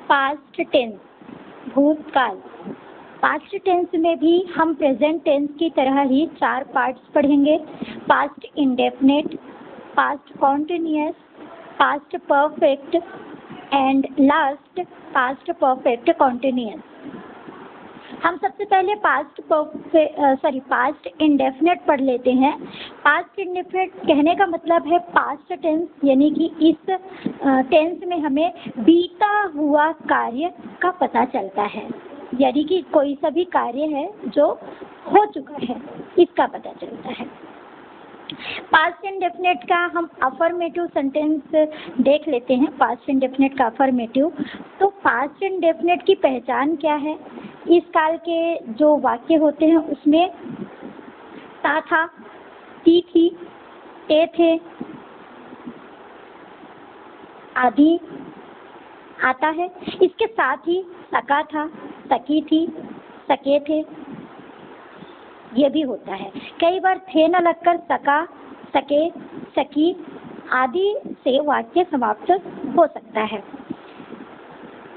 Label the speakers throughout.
Speaker 1: Past tense, भूतकाल। Past tense में भी हम प्रेजेंट टेंस की तरह ही 4 पार्ट्स पढ़ेंगे। Past indefinite, past continuous, past perfect and last past perfect continuous. हम सबसे पहले पास्ट इंडेफिनिट पढ़ लेते हैं। पास्ट इंडेफिनिट कहने का मतलब है पास्ट टेंस, यानी कि इस टेंस में हमें बीता हुआ कार्य का पता चलता है, यानी कि कोई सा भी कार्य है जो हो चुका है इसका पता चलता है। पास्ट इंडेफिनिट का हम अफर्मेटिव सेंटेंस देख लेते हैं। पास्ट इंडेफिनिट का अफर्मेटिव, तो पास्ट इंडेफिनिट की पहचान क्या है? इस काल के जो वाक्य होते हैं उसमें ता था, ती थी, ते थे आदि आता है। इसके साथ ही सका था, सकी थी, सके थे ये भी होता है। कई बार थे न लगकर सका, सके, सकी आदि से वाक्य समाप्त हो सकता है।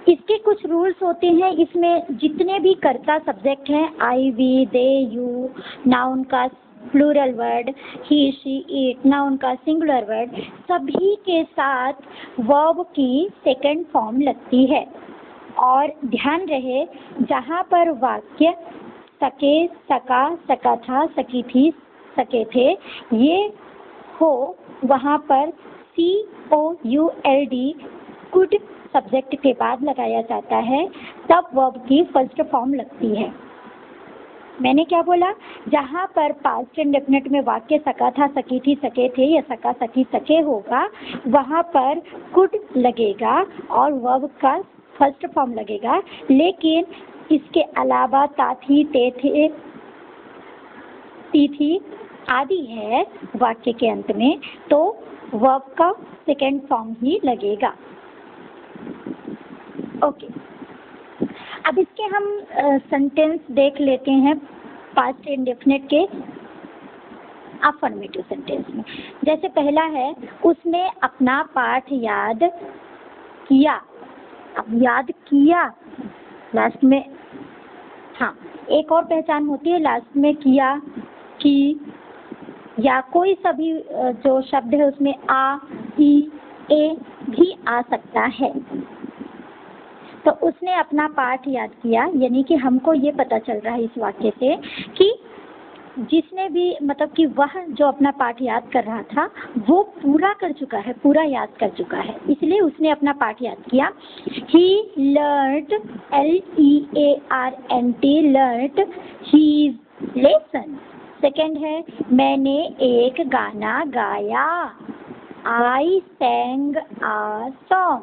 Speaker 1: इसके कुछ रूल्स होते हैं। इसमें जितने भी कर्ता सब्जेक्ट हैं, I, we, they, you, noun का plural word, he, she, it, noun का सिंगुलर वर्ड, सभी के साथ वर्ब की सेकंड फॉर्म लगती है। और ध्यान रहे, जहाँ पर वाक्य सके, सका, सका था, सकी थी, सके थे ये हो, वहाँ पर COULD कुड सब्जेक्ट के बाद लगाया जाता है, तब वर्ब की फर्स्ट फॉर्म लगती है। मैंने क्या बोला? जहाँ पर पास्ट इंडेफिनिट में वाक्य सका था, सकी थी, सके थे या सका, सकी, सके होगा, वहाँ पर कुड लगेगा और वर्ब का फर्स्ट फॉर्म लगेगा। लेकिन इसके अलावा ता थी, ते थे, ती थी आदि है वाक्य के अंत में, तो वर्ब का सेकेंड फॉर्म ही लगेगा। ओके, अब इसके हम सेंटेंस देख लेते हैं पास्ट इंडेफिनिट के अफर्मेटिव सेंटेंस में। जैसे पहला है, उसने अपना पाठ याद किया। अब याद किया लास्ट में, हाँ, एक और पहचान होती है लास्ट में किया, की या कोई सा भी जो शब्द है उसमें आ, ई, ए भी आ सकता है। तो उसने अपना पाठ याद किया, यानी कि हमको ये पता चल रहा है इस वाक्य से कि जिसने भी, मतलब कि वह जो अपना पाठ याद कर रहा था वो पूरा कर चुका है, पूरा याद कर चुका है, इसलिए उसने अपना पाठ याद किया। He learnt, LEARNT, learnt his lesson। Second है, मैंने एक गाना गाया। I sang a song।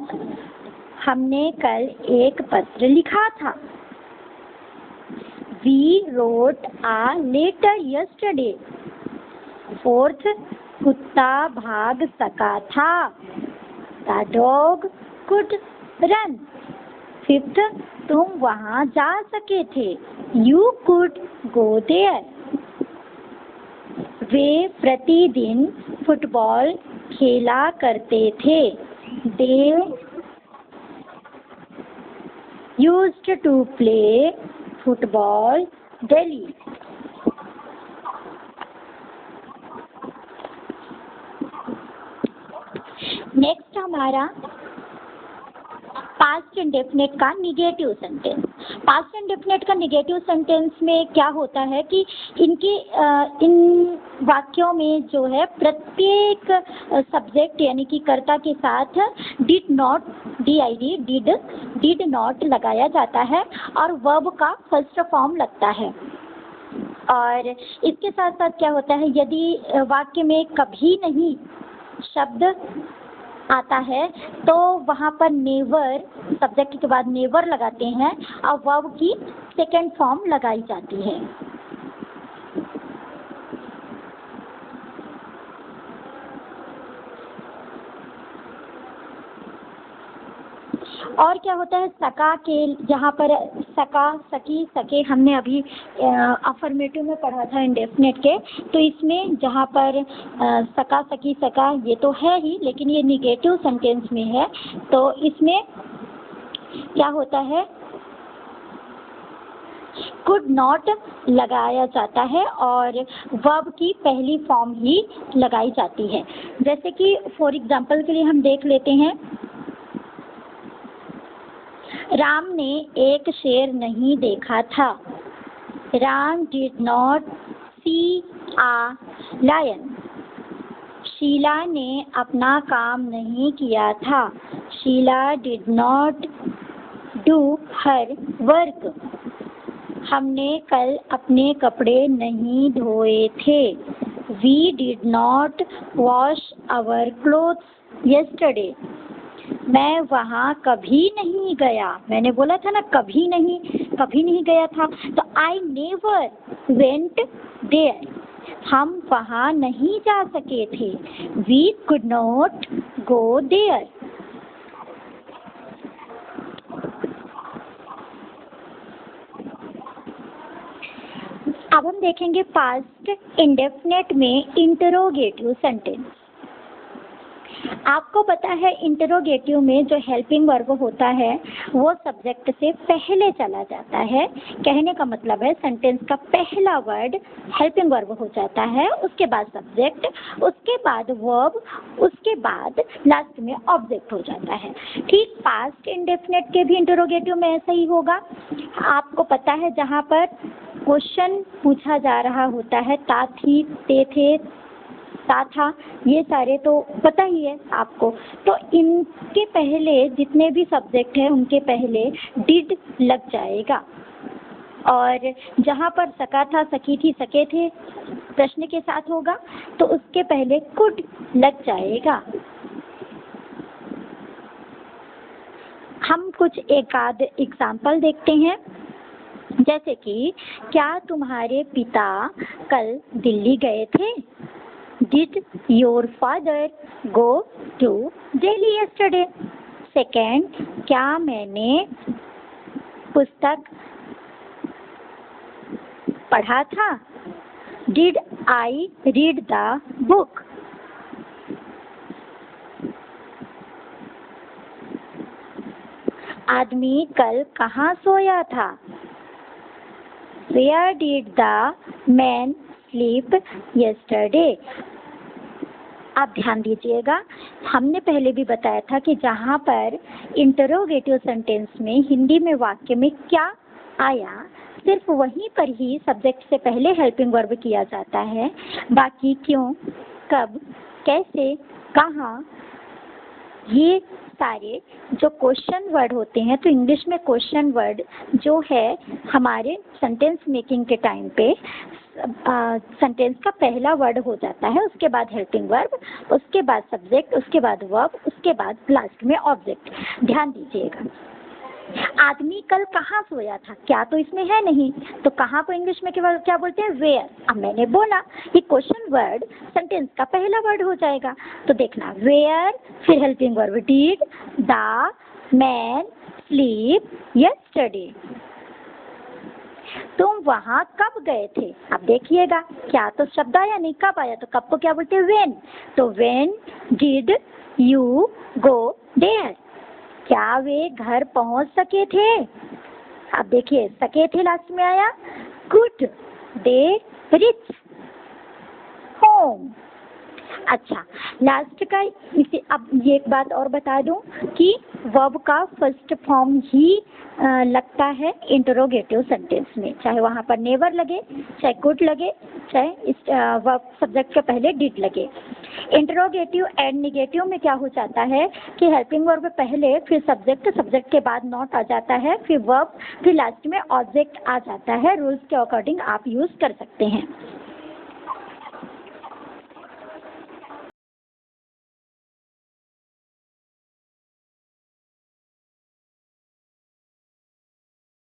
Speaker 1: हमने कल एक पत्र लिखा था। We wrote a letter yesterday। Fourth, कुत्ता भाग सका था। The dog could run। Fifth, तुम वहाँ जा सके थे। You could go there। वे प्रतिदिन फुटबॉल खेला करते थे। They used to play football daily। Next हमारा पास्ट इंडेफिनिट का निगेटिव सेंटेंस। पास्ट इंडेफिनिट का निगेटिव सेंटेंस में क्या होता है कि इन वाक्यों में जो है प्रत्येक सब्जेक्ट यानी कि कर्ता के साथ डिड नॉट, डिड नॉट लगाया जाता है और वर्ब का फर्स्ट फॉर्म लगता है। और इसके साथ साथ क्या होता है, यदि वाक्य में कभी नहीं शब्द आता है तो वहाँ पर नेवर, सब्जेक्ट के बाद नेवर लगाते हैं और वर्ब की सेकेंड फॉर्म लगाई जाती है। और क्या होता है, सका के जहाँ पर सका, सकी, सके हमने अभी अफर्मेटिव में पढ़ा था इंडेफिनिट के, तो इसमें जहाँ पर सका, सकी, सका ये तो है ही, लेकिन ये निगेटिव सेंटेंस में है, तो इसमें क्या होता है, कुड नॉट लगाया जाता है और वर्ब की पहली फॉर्म ही लगाई जाती है। जैसे कि फॉर एग्जाम्पल के लिए हम देख लेते हैं, राम ने एक शेर नहीं देखा था। Ram did not see a lion. Sheela ने अपना काम नहीं किया था। Sheela did not do her work. हमने कल अपने कपड़े नहीं धोए थे। We did not wash our clothes yesterday. मैं वहाँ कभी नहीं गया। मैंने बोला था ना कभी नहीं गया था, तो आई नेवर वेंट देयर। हम वहाँ नहीं जा सके थे। We could not go there. अब हम देखेंगे पास्ट इंडेफिनेट में इंटरोगेटिव सेंटेंस। आपको पता है इंटरोगेटिव में जो हेल्पिंग वर्ब होता है वो सब्जेक्ट से पहले चला जाता है। कहने का मतलब है सेंटेंस का पहला वर्ड हेल्पिंग वर्ब हो जाता है, उसके बाद सब्जेक्ट, उसके बाद वर्ब, उसके बाद लास्ट में ऑब्जेक्ट हो जाता है। ठीक पास्ट इंडेफिनेट के भी इंटरोगेटिव में ऐसा ही होगा। आपको पता है जहाँ पर क्वेश्चन पूछा जा रहा होता है, ता थी, ते थे, ता था, ये सारे तो पता ही है आपको। तो इनके पहले जितने भी सब्जेक्ट हैं उनके पहले डिड लग जाएगा। और जहाँ पर सका था, सकी थी, सके थे प्रश्न के साथ होगा तो उसके पहले कुड लग जाएगा। हम कुछ एक आध एग्जाम्पल देखते हैं। जैसे कि क्या तुम्हारे पिता कल दिल्ली गए थे? Did your father go to Delhi yesterday? Second, क्या मैंने पुस्तक पढ़ा था? Did I read the book? आदमी कल कहाँ सोया था? Where did the man sleep yesterday? आप ध्यान दीजिएगा, हमने पहले भी बताया था कि जहाँ पर इंटरोगेटिव सेंटेंस में हिंदी में वाक्य में क्या आया सिर्फ वहीं पर ही सब्जेक्ट से पहले हेल्पिंग वर्ब किया जाता है। बाकी क्यों, कब, कैसे, कहाँ, ये सारे जो क्वेश्चन वर्ड होते हैं, तो इंग्लिश में क्वेश्चन वर्ड जो है हमारे सेंटेंस मेकिंग के टाइम पे सेंटेंस का पहला वर्ड हो जाता है, उसके बाद हेल्पिंग वर्ब, उसके बाद सब्जेक्ट, उसके बाद वर्ब, उसके बाद लास्ट में ऑब्जेक्ट। ध्यान दीजिएगा, आदमी कल कहाँ सोया था, क्या तो इसमें है नहीं, तो कहाँ को इंग्लिश में केवल क्या बोलते हैं, वेयर। अब मैंने बोला ये क्वेश्चन वर्ड सेंटेंस का पहला वर्ड हो जाएगा, तो देखना वेयर, फिर helping verb did, the man sleep yesterday. तुम वहाँ कब गए थे? अब देखिएगा क्या तो शब्द आया नहीं, कब आया, तो कब को क्या बोलते हैं, वेन। तो when did you go there? क्या वे घर पहुंच सके थे? अब देखिए सके थे लास्ट में आया, कुड दे रीच होम। अच्छा, लास्ट का इसे अब ये एक बात और बता दूं कि वर्ब का फर्स्ट फॉर्म ही लगता है इंटरोगेटिव सेंटेंस में, चाहे वहाँ पर नेवर लगे, चाहे कुड लगे, चाहे इस वर्ब सब्जेक्ट के पहले डिड लगे। इंटरोगेटिव एंड निगेटिव में क्या हो जाता है कि हेल्पिंग वर्ब पहले, फिर सब्जेक्ट, सब्जेक्ट के बाद नॉट आ जाता है, फिर वर्ब, फिर लास्ट में ऑब्जेक्ट आ जाता है। रूल्स के अकॉर्डिंग आप यूज़ कर सकते हैं।